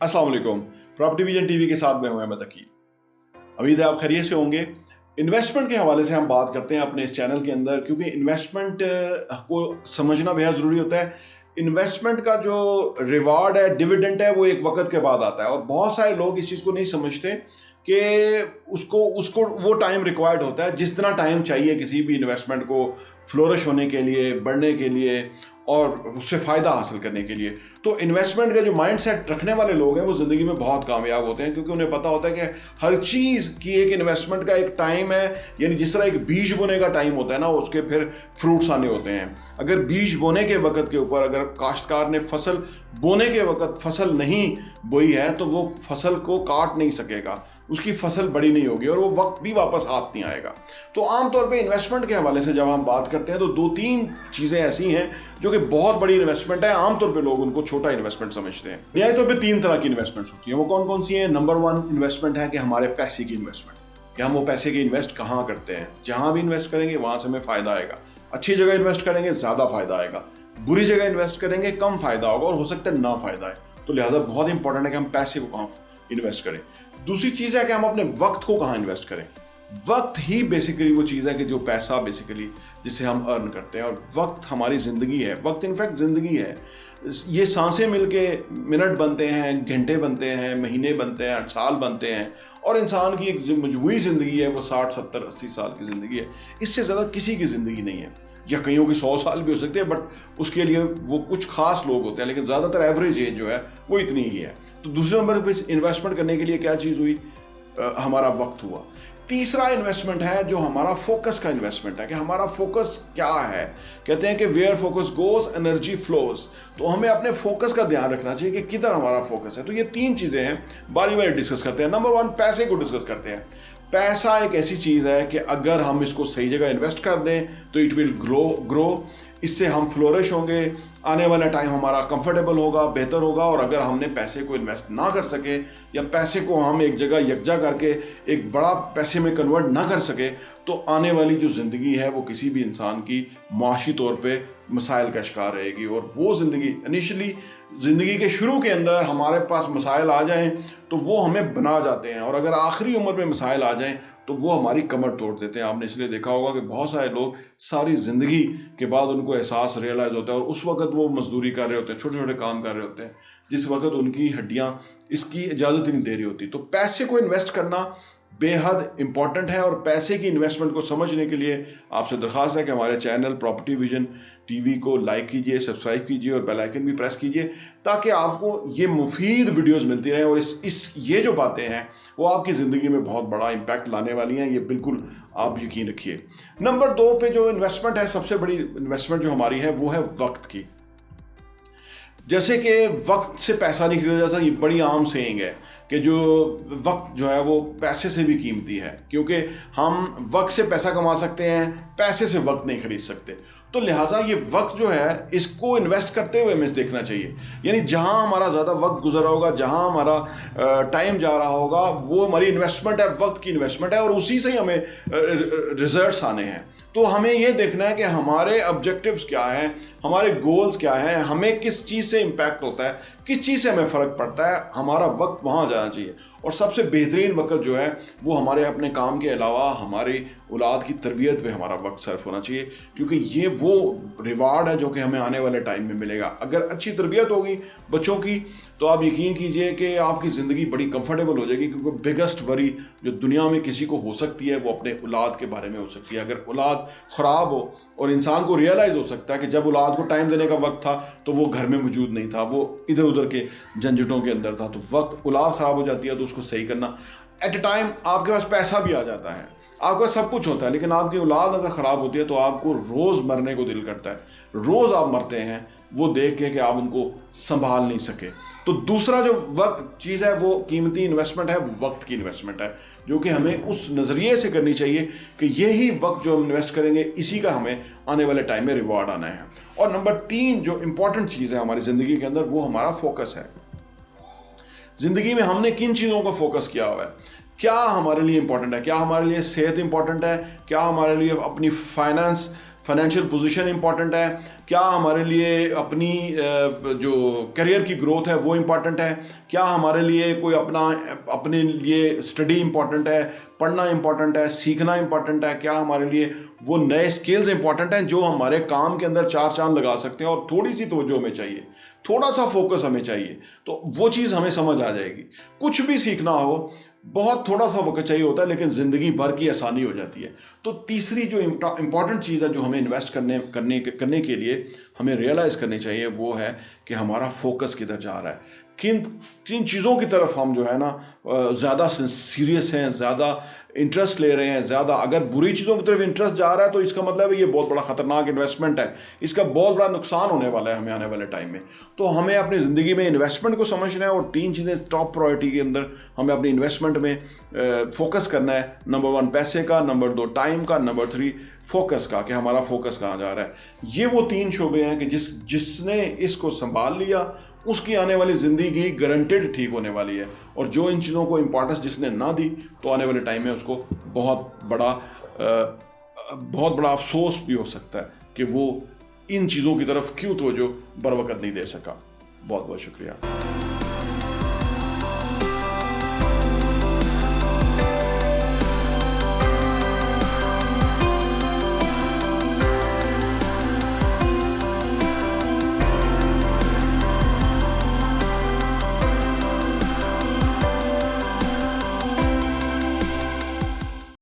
अस्सलाम वालेकुम। Property vision TV के साथ मैं हूं अहमद अकील। उम्मीद है आप खैरियत से होंगे। इन्वेस्टमेंट के हवाले से हम बात करते हैं अपने इस चैनल के अंदर, क्योंकि इन्वेस्टमेंट को समझना बेहद ज़रूरी होता है। इन्वेस्टमेंट का जो रिवार्ड है, डिविडेंड है, वो एक वक्त के बाद आता है और बहुत सारे लोग इस चीज़ को नहीं समझते कि उसको उसको वो टाइम रिक्वायर्ड होता है जितना टाइम चाहिए किसी भी इन्वेस्टमेंट को फ्लोरिश होने के लिए, बढ़ने के लिए और उससे फ़ायदा हासिल करने के लिए। तो इन्वेस्टमेंट का जो माइंड सेट रखने वाले लोग हैं वो ज़िंदगी में बहुत कामयाब होते हैं, क्योंकि उन्हें पता होता है कि हर चीज़ की एक इन्वेस्टमेंट का एक टाइम है। यानी जिस तरह एक बीज बोने का टाइम होता है ना, उसके फिर फ्रूट्स आने होते हैं। अगर बीज बोने के वक्त के ऊपर अगर काश्तकार ने फसल बोने के वक्त फसल नहीं बोई है तो वो फसल को काट नहीं सकेगा, उसकी फसल बड़ी नहीं होगी और वो वक्त भी वापस हाथ नहीं आएगा। तो आमतौर पे इन्वेस्टमेंट के हवाले से जब हम बात करते हैं तो दो तीन चीज़ें ऐसी हैं जो कि बहुत बड़ी इन्वेस्टमेंट है। आमतौर पे लोग उनको छोटा इन्वेस्टमेंट समझते हैं। न्याय तौर पे तीन तरह की इन्वेस्टमेंट्स होती हैं। वो कौन कौन सी हैं? नंबर वन इन्वेस्टमेंट है कि हमारे पैसे की इन्वेस्टमेंट, कि हम वो पैसे की इन्वेस्ट कहाँ करते हैं। जहाँ भी इन्वेस्ट करेंगे वहाँ से हमें फ़ायदा आएगा। अच्छी जगह इन्वेस्ट करेंगे ज़्यादा फ़ायदा आएगा, बुरी जगह इन्वेस्ट करेंगे कम फ़ायदा होगा और हो सकता है ना फ़ायदा आए। तो लिहाजा बहुत इंपॉर्टेंट है कि हम पैसे को कहाँ इन्वेस्ट करें। दूसरी चीज़ है कि हम अपने वक्त को कहाँ इन्वेस्ट करें। वक्त ही बेसिकली वो चीज़ है कि जो पैसा बेसिकली जिसे हम अर्न करते हैं, और वक्त हमारी ज़िंदगी है। वक्त इनफैक्ट ज़िंदगी है। ये सांसें मिलके मिनट बनते हैं, घंटे बनते हैं, महीने बनते हैं, साल बनते हैं और इंसान की एक जो मजबूरी ज़िंदगी है वो 60, 70, 80 साल की ज़िंदगी है। इससे ज़्यादा किसी की ज़िंदगी नहीं है। या कईयों की 100 साल भी हो सकते हैं, बट उसके लिए वो कुछ खास लोग होते हैं, लेकिन ज़्यादातर एवरेज एज जो है वो इतनी ही है। तो दूसरे नंबर पर इन्वेस्टमेंट करने के लिए क्या चीज़ हुई? हमारा वक्त हुआ। तीसरा इन्वेस्टमेंट है जो हमारा फोकस का इन्वेस्टमेंट है, कि हमारा फोकस क्या है। कहते हैं कि where focus goes energy flows. तो हमें अपने फोकस का ध्यान रखना चाहिए कि किधर हमारा फोकस है। तो ये तीन चीज़ें हैं, बारी बारी डिस्कस करते हैं। नंबर वन, पैसे को डिस्कस करते हैं। पैसा एक ऐसी चीज़ है कि अगर हम इसको सही जगह इन्वेस्ट कर दें तो इट विल ग्रो। इससे हम फ्लोरिश होंगे, आने वाला टाइम हमारा कंफर्टेबल होगा, बेहतर होगा। और अगर हमने पैसे को इन्वेस्ट ना कर सके या पैसे को हम एक जगह यकजा करके एक बड़ा पैसे में कन्वर्ट ना कर सके, तो आने वाली जो ज़िंदगी है वो किसी भी इंसान की माशी तौर पे मसाइल का शिकार रहेगी। और वो ज़िंदगी इनिशियली ज़िंदगी के शुरू के अंदर हमारे पास मसाइल आ जाएं तो वो हमें बना जाते हैं, और अगर आखिरी उम्र में मसाइल आ जाएं तो वो हमारी कमर तोड़ देते हैं। आपने इसलिए देखा होगा कि बहुत सारे लोग सारी ज़िंदगी के बाद उनको एहसास रियलाइज़ होता है और उस वक्त वो मजदूरी कर रहे होते हैं, छोटे छोटे काम कर रहे होते हैं, जिस वक्त उनकी हड्डियां इसकी इजाज़त ही नहीं दे रही होती। तो पैसे को इन्वेस्ट करना बेहद इंपॉर्टेंट है, और पैसे की इन्वेस्टमेंट को समझने के लिए आपसे दरख्वास्त है कि हमारे चैनल प्रॉपर्टी विजन टीवी को लाइक कीजिए, सब्सक्राइब कीजिए और बेल आइकन भी प्रेस कीजिए, ताकि आपको ये मुफीद वीडियोस मिलती रहें। और ये जो बातें हैं वो आपकी ज़िंदगी में बहुत बड़ा इम्पैक्ट लाने वाली हैं, ये बिल्कुल आप यकीन रखिए। नंबर दो पे जो इन्वेस्टमेंट है, सबसे बड़ी इन्वेस्टमेंट जो हमारी है वो है वक्त की। जैसे कि वक्त से पैसा नहीं खरीदा जा सकता, ये बड़ी आम सेइंग है कि जो वक्त जो है वो पैसे से भी कीमती है, क्योंकि हम वक्त से पैसा कमा सकते हैं, पैसे से वक्त नहीं खरीद सकते। तो लिहाजा ये वक्त जो है इसको इन्वेस्ट करते हुए हमें देखना चाहिए। यानी जहां हमारा ज़्यादा वक्त गुजरा होगा, जहां हमारा टाइम जा रहा होगा, वो हमारी इन्वेस्टमेंट है, वक्त की इन्वेस्टमेंट है, और उसी से ही हमें रिजल्ट्स आने हैं। तो हमें ये देखना है कि हमारे ऑब्जेक्टिव्स क्या हैं, हमारे गोल्स क्या हैं, हमें किस चीज़ से इम्पैक्ट होता है, किस चीज़ से हमें फ़र्क पड़ता है। हमारा वक्त वहाँ जाना चाहिए, और सबसे बेहतरीन वक्त जो है वो हमारे अपने काम के अलावा हमारी औलाद की तरबियत पे हमारा वक्त सर्फ होना चाहिए, क्योंकि ये वो रिवार्ड है जो कि हमें आने वाले टाइम में मिलेगा। अगर अच्छी तरबियत होगी बच्चों की तो आप यकीन कीजिए कि आपकी ज़िंदगी बड़ी कंफर्टेबल हो जाएगी, क्योंकि बिगेस्ट वरी जो दुनिया में किसी को हो सकती है वो अपने औलाद के बारे में हो सकती है। अगर औलाद ख़राब हो, और इंसान को रियलाइज़ हो सकता है कि जब औलाद को टाइम देने का वक्त था तो वो घर में मौजूद नहीं था, वो इधर उधर के झंझटों के अंदर था। तो वक्त औलाद ख़राब हो जाती है तो उसको सही करना। एट ए टाइम आपके पास पैसा भी आ जाता है, आपका सब कुछ होता है, लेकिन आपकी औलाद अगर ख़राब होती है तो आपको रोज़ मरने को दिल करता है। रोज़ आप मरते हैं वो देख के कि आप उनको संभाल नहीं सके। तो दूसरा जो वक्त चीज़ है वो कीमती इन्वेस्टमेंट है, वक्त की इन्वेस्टमेंट है, जो कि हमें उस नज़रिए से करनी चाहिए कि यही वक्त जो हम इन्वेस्ट करेंगे इसी का हमें आने वाले टाइम में रिवॉर्ड आना है। और नंबर तीन जो इंपॉर्टेंट चीज़ है हमारी ज़िंदगी के अंदर वो हमारा फोकस है। ज़िंदगी में हमने किन चीज़ों का फोकस किया हुआ है, क्या हमारे लिए इंपॉर्टेंट है, क्या हमारे लिए सेहत इंपॉर्टेंट है, क्या हमारे लिए अपनी फाइनेंस फाइनेंशियल पोजीशन इंपॉर्टेंट है, क्या हमारे लिए अपनी जो करियर की ग्रोथ है वो इंपॉर्टेंट है, क्या हमारे लिए कोई अपने लिए स्टडी इंपॉर्टेंट है, पढ़ना इंपॉर्टेंट है, सीखना इंपॉर्टेंट है, क्या हमारे लिए वो नए स्किल्स इंपॉर्टेंट हैं जो हमारे काम के अंदर चार चांद लगा सकते हैं, और थोड़ी सी तवज्जो हमें चाहिए, थोड़ा सा फोकस हमें चाहिए, तो वो चीज़ हमें समझ आ जाएगी। कुछ भी सीखना हो बहुत थोड़ा सा वक्त चाहिए होता है, लेकिन ज़िंदगी भर की आसानी हो जाती है। तो तीसरी जो इम्पॉर्टेंट चीज़ है जो हमें इन्वेस्ट करने के लिए हमें रियलाइज़ करनी चाहिए, वो है कि हमारा फोकस किधर जा रहा है, किन चीज़ों की तरफ हम जो है ना ज़्यादा सीरियस हैं, ज़्यादा इंटरेस्ट ले रहे हैं। ज़्यादा अगर बुरी चीज़ों की तरफ इंटरेस्ट जा रहा है तो इसका मतलब है ये बहुत बड़ा ख़तरनाक इन्वेस्टमेंट है, इसका बहुत बड़ा नुकसान होने वाला है हमें आने वाले टाइम में। तो हमें अपनी ज़िंदगी में इन्वेस्टमेंट को समझना है, और 3 चीज़ें टॉप प्रायोरिटी के अंदर हमें अपनी इन्वेस्टमेंट में फोकस करना है। नंबर 1 पैसे का, नंबर 2 टाइम का, नंबर 3 फोकस का, कि हमारा फोकस कहाँ जा रहा है। ये वो 3 शोबे हैं कि जिसने इसको संभाल लिया उसकी आने वाली ज़िंदगी गारंटेड ठीक होने वाली है, और जो इन चीज़ों को इंपॉर्टेंस जिसने ना दी तो आने वाले टाइम में उसको बहुत बड़ा अफसोस भी हो सकता है कि वो इन चीज़ों की तरफ क्यों तवज्जो बर वक्त नहीं दे सका। बहुत बहुत शुक्रिया।